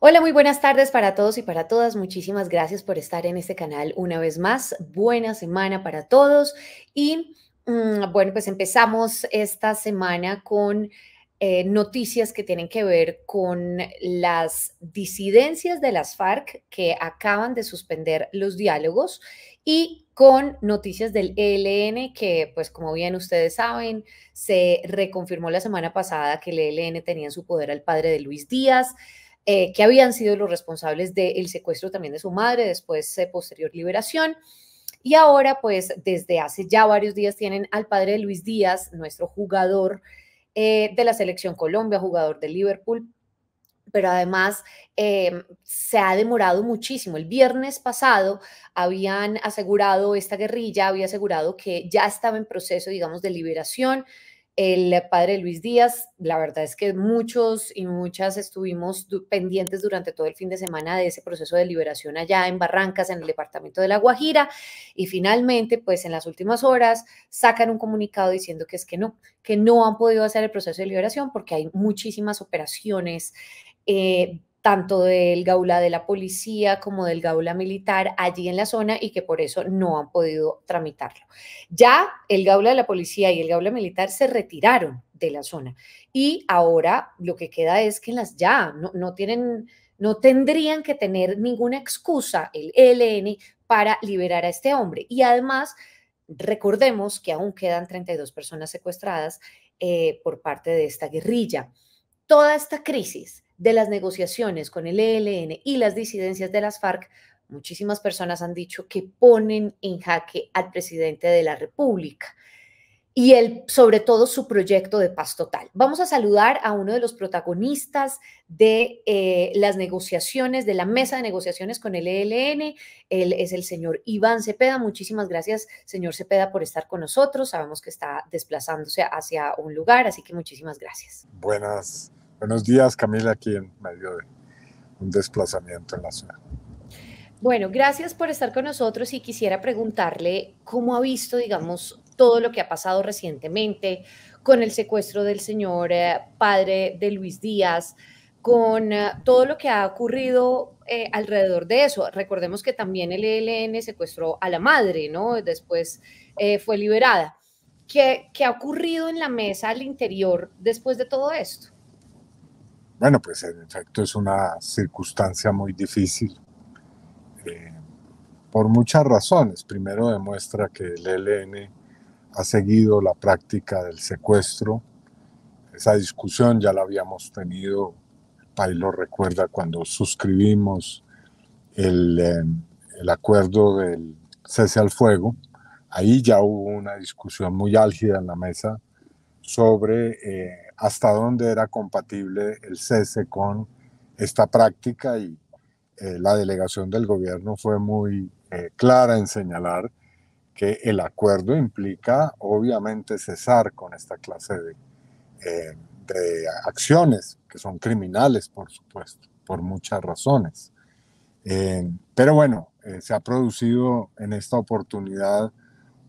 Hola, muy buenas tardes para todos y para todas. Muchísimas gracias por estar en este canal una vez más. Buena semana para todos. Y bueno, pues empezamos esta semana con noticias que tienen que ver con las disidencias de las FARC que acaban de suspender los diálogos y con noticias del ELN que, pues como bien ustedes saben, se reconfirmó la semana pasada que el ELN tenía en su poder al padre de Luis Díaz, que habían sido los responsables del secuestro también de su madre, después posterior liberación. Y ahora, pues desde hace ya varios días tienen al padre de Luis Díaz, nuestro jugador de la selección Colombia, jugador de Liverpool, pero además se ha demorado muchísimo. El viernes pasado habían asegurado, esta guerrilla había asegurado que ya estaba en proceso, digamos, de liberación. El padre Luis Díaz, la verdad es que muchos y muchas estuvimos pendientes durante todo el fin de semana de ese proceso de liberación allá en Barrancas, en el departamento de La Guajira, y finalmente, pues en las últimas horas, sacan un comunicado diciendo que no han podido hacer el proceso de liberación porque hay muchísimas operaciones, tanto del Gaula de la policía como del Gaula militar allí en la zona y que por eso no han podido tramitarlo. Ya el Gaula de la policía y el Gaula militar se retiraron de la zona y ahora lo que queda es que no tendrían que tener ninguna excusa el ELN para liberar a este hombre. Y además, recordemos que aún quedan 32 personas secuestradas por parte de esta guerrilla. Toda esta crisis de las negociaciones con el ELN y las disidencias de las FARC, muchísimas personas han dicho que ponen en jaque al presidente de la República y sobre todo su proyecto de paz total. Vamos a saludar a uno de los protagonistas de las negociaciones, de la mesa de negociaciones con el ELN. Él es el señor Iván Cepeda. Muchísimas gracias, señor Cepeda, por estar con nosotros. Sabemos que está desplazándose hacia un lugar, así que muchísimas gracias. Buenos días, Camila, aquí en medio de un desplazamiento en la ciudad. Bueno, gracias por estar con nosotros y quisiera preguntarle cómo ha visto, digamos, todo lo que ha pasado recientemente con el secuestro del señor padre de Luis Díaz, con todo lo que ha ocurrido alrededor de eso. Recordemos que también el ELN secuestró a la madre, ¿no? Después fue liberada. ¿Qué ha ocurrido en la mesa al interior después de todo esto? Bueno, pues en efecto es una circunstancia muy difícil eh, por muchas razones. Primero, demuestra que el ELN ha seguido la práctica del secuestro. Esa discusión ya la habíamos tenido, el país lo recuerda, cuando suscribimos el acuerdo del cese al fuego. Ahí ya hubo una discusión muy álgida en la mesa sobre hasta dónde era compatible el cese con esta práctica, y la delegación del gobierno fue muy clara en señalar que el acuerdo implica obviamente cesar con esta clase de acciones que son criminales, por supuesto, por muchas razones. Pero bueno, se ha producido en esta oportunidad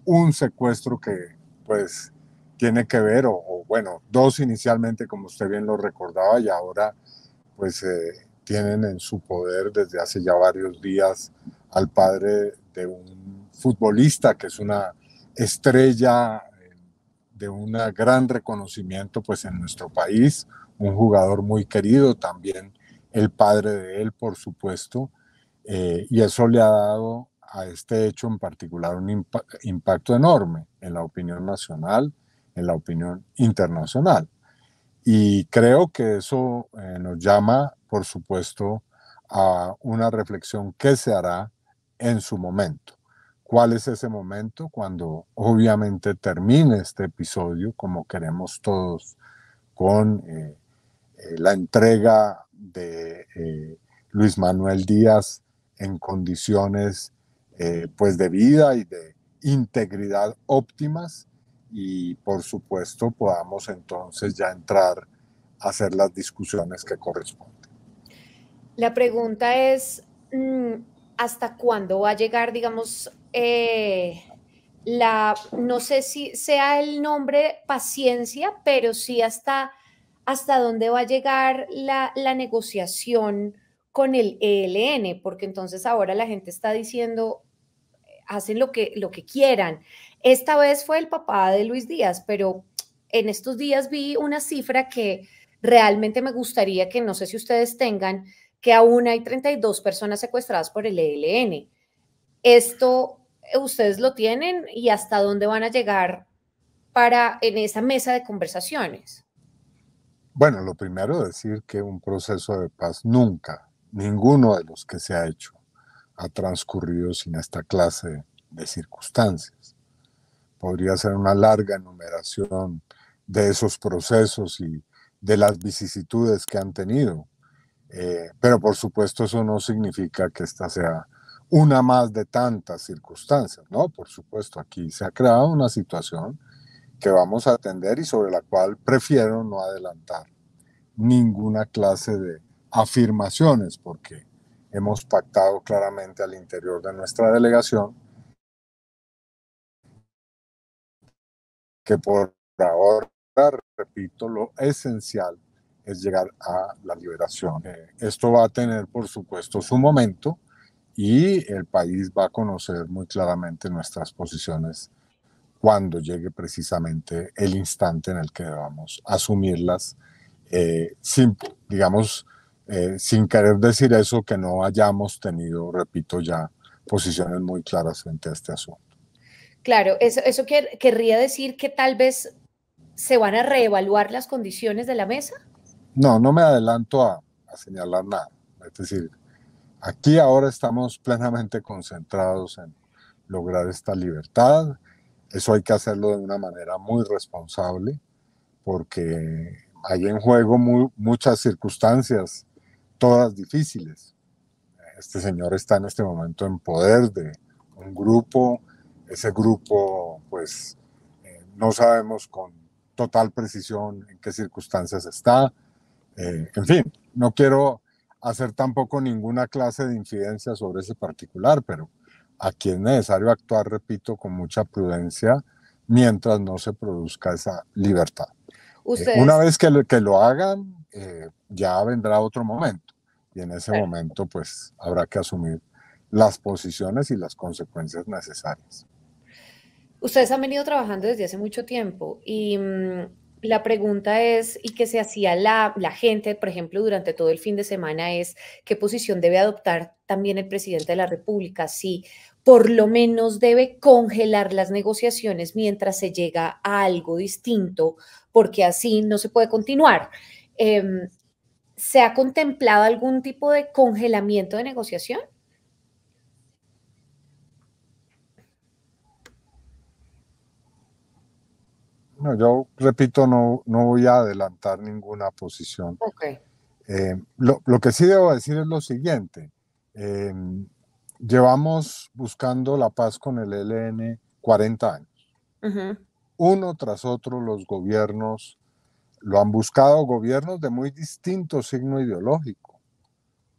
un secuestro que pues tiene que ver, o bueno, dos inicialmente, como usted bien lo recordaba, y ahora pues tienen en su poder desde hace ya varios días al padre de un futbolista que es una estrella de un gran reconocimiento pues en nuestro país, un jugador muy querido, también el padre de él, por supuesto, y eso le ha dado a este hecho en particular un impacto enorme en la opinión nacional, en la opinión internacional. Y creo que eso nos llama, por supuesto, a una reflexión que se hará en su momento. ¿Cuál es ese momento? Cuando obviamente termine este episodio, como queremos todos, con la entrega de Luis Manuel Díaz en condiciones pues de vida y de integridad óptimas, y por supuesto podamos entonces ya entrar a hacer las discusiones que corresponden. La pregunta es, ¿hasta cuándo va a llegar, digamos, no sé si sea el nombre paciencia, pero sí hasta dónde va a llegar la negociación con el ELN, porque entonces ahora la gente está diciendo, hacen lo que quieran. Esta vez fue el papá de Luis Díaz, pero en estos días vi una cifra que realmente me gustaría que no sé si ustedes tengan, que aún hay 32 personas secuestradas por el ELN. Esto ustedes lo tienen y hasta dónde van a llegar para en esa mesa de conversaciones. Bueno, lo primero decir que un proceso de paz nunca, ninguno de los que se ha hecho, ha transcurrido sin esta clase de circunstancias. Podría ser una larga enumeración de esos procesos y de las vicisitudes que han tenido. Pero por supuesto eso no significa que esta sea una más de tantas circunstancias, ¿no? Por supuesto, aquí se ha creado una situación que vamos a atender y sobre la cual prefiero no adelantar ninguna clase de afirmaciones porque hemos pactado claramente al interior de nuestra delegación que por ahora, repito, lo esencial es llegar a la liberación. Esto va a tener, por supuesto, su momento y el país va a conocer muy claramente nuestras posiciones cuando llegue precisamente el instante en el que debamos asumirlas, sin, digamos, sin querer decir eso, que no hayamos tenido, repito, ya posiciones muy claras frente a este asunto. Claro, eso querría decir que tal vez se van a reevaluar las condiciones de la mesa. No, no me adelanto a señalar nada. Es decir, aquí ahora estamos plenamente concentrados en lograr esta libertad. Eso hay que hacerlo de una manera muy responsable porque hay en juego muchas circunstancias, todas difíciles. Este señor está en este momento en poder de un grupo. Ese grupo, pues, no sabemos con total precisión en qué circunstancias está. En fin, no quiero hacer tampoco ninguna clase de infidencia sobre ese particular, pero aquí es necesario actuar, repito, con mucha prudencia mientras no se produzca esa libertad. Una Ustedes, vez que lo hagan, ya vendrá otro momento y en ese claro, momento pues habrá que asumir las posiciones y las consecuencias necesarias. ustedes han venido trabajando desde hace mucho tiempo y la pregunta es, y que se hacía la gente, por ejemplo, durante todo el fin de semana, es qué posición debe adoptar también el presidente de la República, si por lo menos debe congelar las negociaciones mientras se llega a algo distinto, porque así no se puede continuar. ¿Se ha contemplado algún tipo de congelamiento de negociación? No, yo repito, no voy a adelantar ninguna posición. Ok. Lo que sí debo decir es lo siguiente. Eh, Llevamos buscando la paz con el ELN 40 años. Ujú. Uno tras otro los gobiernos lo han buscado, gobiernos de muy distinto signo ideológico.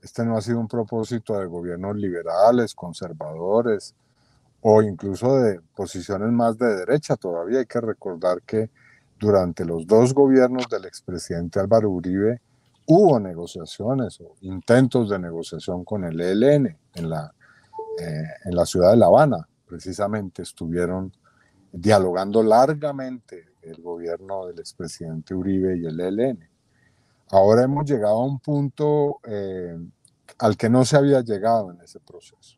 Este no ha sido un propósito de gobiernos liberales, conservadores o incluso de posiciones más de derecha. Todavía hay que recordar que durante los dos gobiernos del expresidente Álvaro Uribe hubo negociaciones o intentos de negociación con el ELN en la ciudad de La Habana. Precisamente estuvieron dialogando largamente el gobierno del expresidente Uribe y el ELN. Ahora hemos llegado a un punto al que no se había llegado en ese proceso.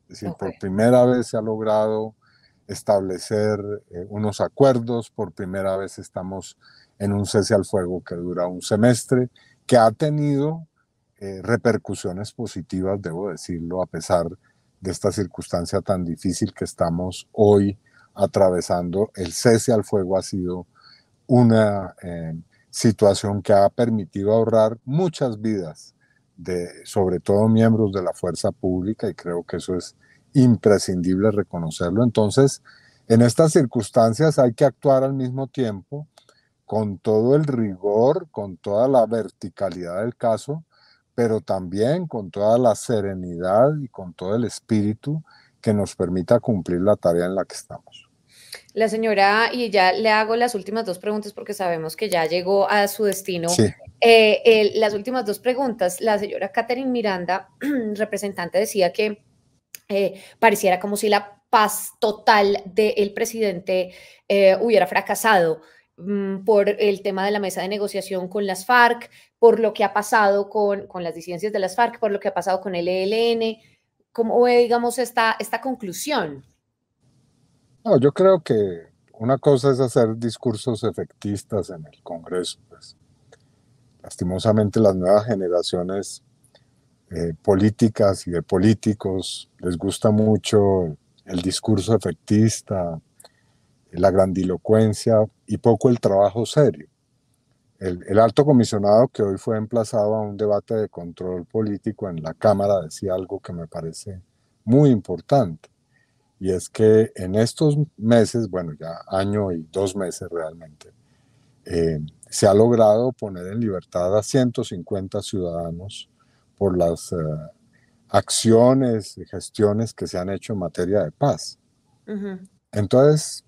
Es decir, Ok. por primera vez se ha logrado establecer unos acuerdos, por primera vez estamos en un cese al fuego que dura un semestre, que ha tenido repercusiones positivas, debo decirlo, a pesar de esta circunstancia tan difícil que estamos hoy atravesando. El cese al fuego ha sido una situación que ha permitido ahorrar muchas vidas de, sobre todo miembros de la fuerza pública, y creo que eso es imprescindible reconocerlo. Entonces, en estas circunstancias hay que actuar al mismo tiempo con todo el rigor, con toda la verticalidad del caso, pero también con toda la serenidad y con todo el espíritu que nos permita cumplir la tarea en la que estamos. La señora, y ya le hago las últimas dos preguntas porque sabemos que ya llegó a su destino, Sí. Las últimas dos preguntas. La señora Catherine Miranda, representante, decía que pareciera como si la paz total del presidente hubiera fracasado por el tema de la mesa de negociación con las FARC, por lo que ha pasado con las disidencias de las FARC, por lo que ha pasado con el ELN. ¿Cómo ve, digamos, esta conclusión? No, yo creo que una cosa es hacer discursos efectistas en el Congreso. Pues, lastimosamente las nuevas generaciones políticas y de políticos les gusta mucho el discurso efectista, la grandilocuencia y poco el trabajo serio. El alto comisionado que hoy fue emplazado a un debate de control político en la Cámara decía algo que me parece muy importante, y es que en estos meses, bueno, ya año y 2 meses realmente, se ha logrado poner en libertad a 150 ciudadanos por las acciones y gestiones que se han hecho en materia de paz. Entonces,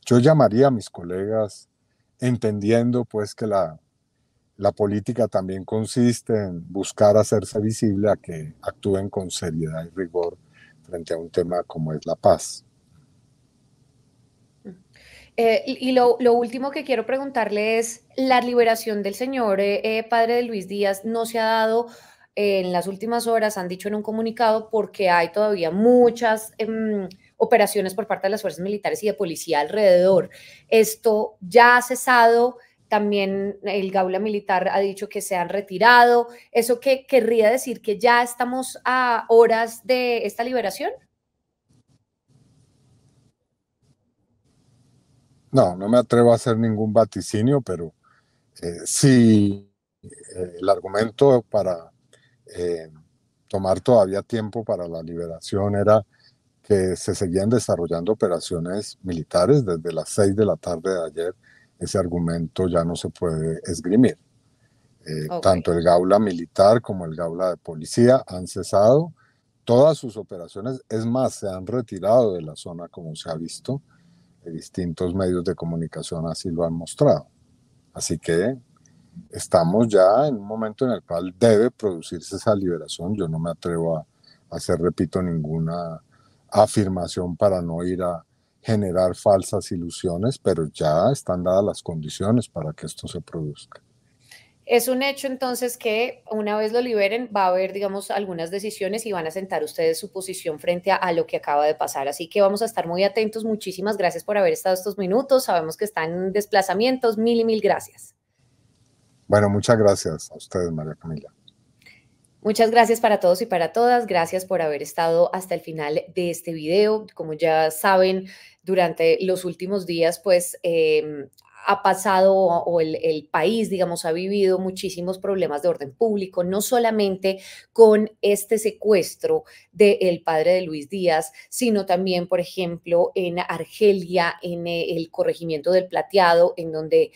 yo llamaría a mis colegas, entendiendo pues que la política también consiste en buscar hacerse visible, a que actúen con seriedad y rigor frente a un tema como es la paz. Y lo último que quiero preguntarle es, la liberación del señor padre de Luis Díaz no se ha dado en las últimas horas, han dicho en un comunicado, porque hay todavía muchas operaciones por parte de las fuerzas militares y de policía alrededor. Esto ya ha cesado, también el Gaula Militar ha dicho que se han retirado. ¿Eso qué querría decir? ¿Que ya estamos a horas de esta liberación? No, no me atrevo a hacer ningún vaticinio, pero sí, el argumento para eh, tomar todavía tiempo para la liberación era que se seguían desarrollando operaciones militares desde las 6 de la tarde de ayer. Ese argumento ya no se puede esgrimir. Ok. Tanto el Gaula militar como el Gaula de policía han cesado todas sus operaciones. Es más, se han retirado de la zona, como se ha visto. Distintos medios de comunicación así lo han mostrado. Así que estamos ya en un momento en el cual debe producirse esa liberación. Yo no me atrevo a hacer, repito, ninguna afirmación para no ir a generar falsas ilusiones, pero ya están dadas las condiciones para que esto se produzca. Es un hecho entonces que una vez lo liberen va a haber, digamos, algunas decisiones y van a sentar ustedes su posición frente a lo que acaba de pasar. Así que vamos a estar muy atentos. Muchísimas gracias por haber estado estos minutos. Sabemos que están en desplazamientos. Mil y mil gracias. Bueno, muchas gracias a ustedes, María Camila. Muchas gracias para todos y para todas. Gracias por haber estado hasta el final de este video. Como ya saben, durante los últimos días, pues ha pasado o el país, digamos, ha vivido muchísimos problemas de orden público, no solamente con este secuestro del padre de Luis Díaz, sino también, por ejemplo, en Argelia, en el corregimiento del Plateado, en donde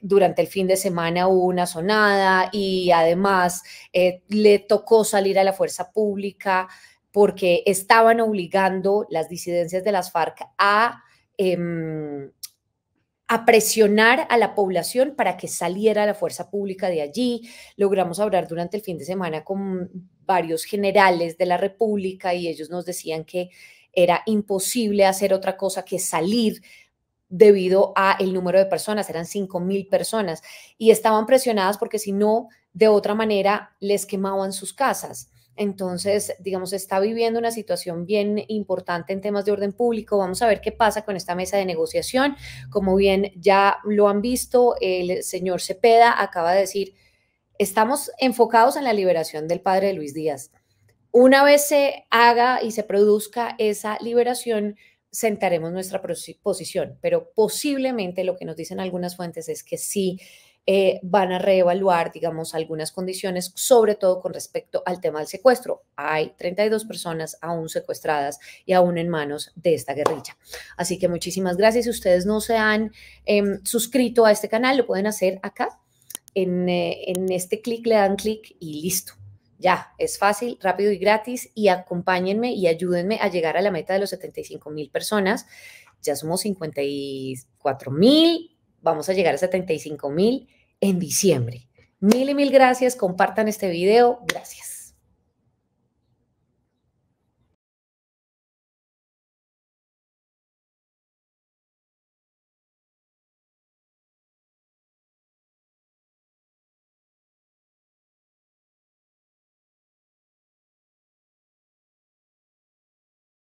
durante el fin de semana hubo una sonada y además le tocó salir a la fuerza pública porque estaban obligando las disidencias de las FARC a presionar a la población para que saliera la fuerza pública de allí. Logramos hablar durante el fin de semana con varios generales de la República y ellos nos decían que era imposible hacer otra cosa que salir debido a el número de personas, eran 5.000 personas y estaban presionadas porque si no, de otra manera les quemaban sus casas. Entonces, digamos, está viviendo una situación bien importante en temas de orden público. Vamos a ver qué pasa con esta mesa de negociación. Como bien ya lo han visto, el señor Cepeda acaba de decir, estamos enfocados en la liberación del padre de Luis Díaz. Una vez se haga y se produzca esa liberación, sentaremos nuestra posición, pero posiblemente lo que nos dicen algunas fuentes es que sí van a reevaluar, digamos, algunas condiciones, sobre todo con respecto al tema del secuestro. Hay 32 personas aún secuestradas y aún en manos de esta guerrilla. Así que muchísimas gracias. Si ustedes no se han suscrito a este canal, lo pueden hacer acá. En este clic le dan clic y listo. Ya, es fácil, rápido y gratis y acompáñenme y ayúdenme a llegar a la meta de los 75.000 personas. Ya somos 54.000, vamos a llegar a 75.000 en diciembre. Mil y mil gracias. Compartan este video. Gracias.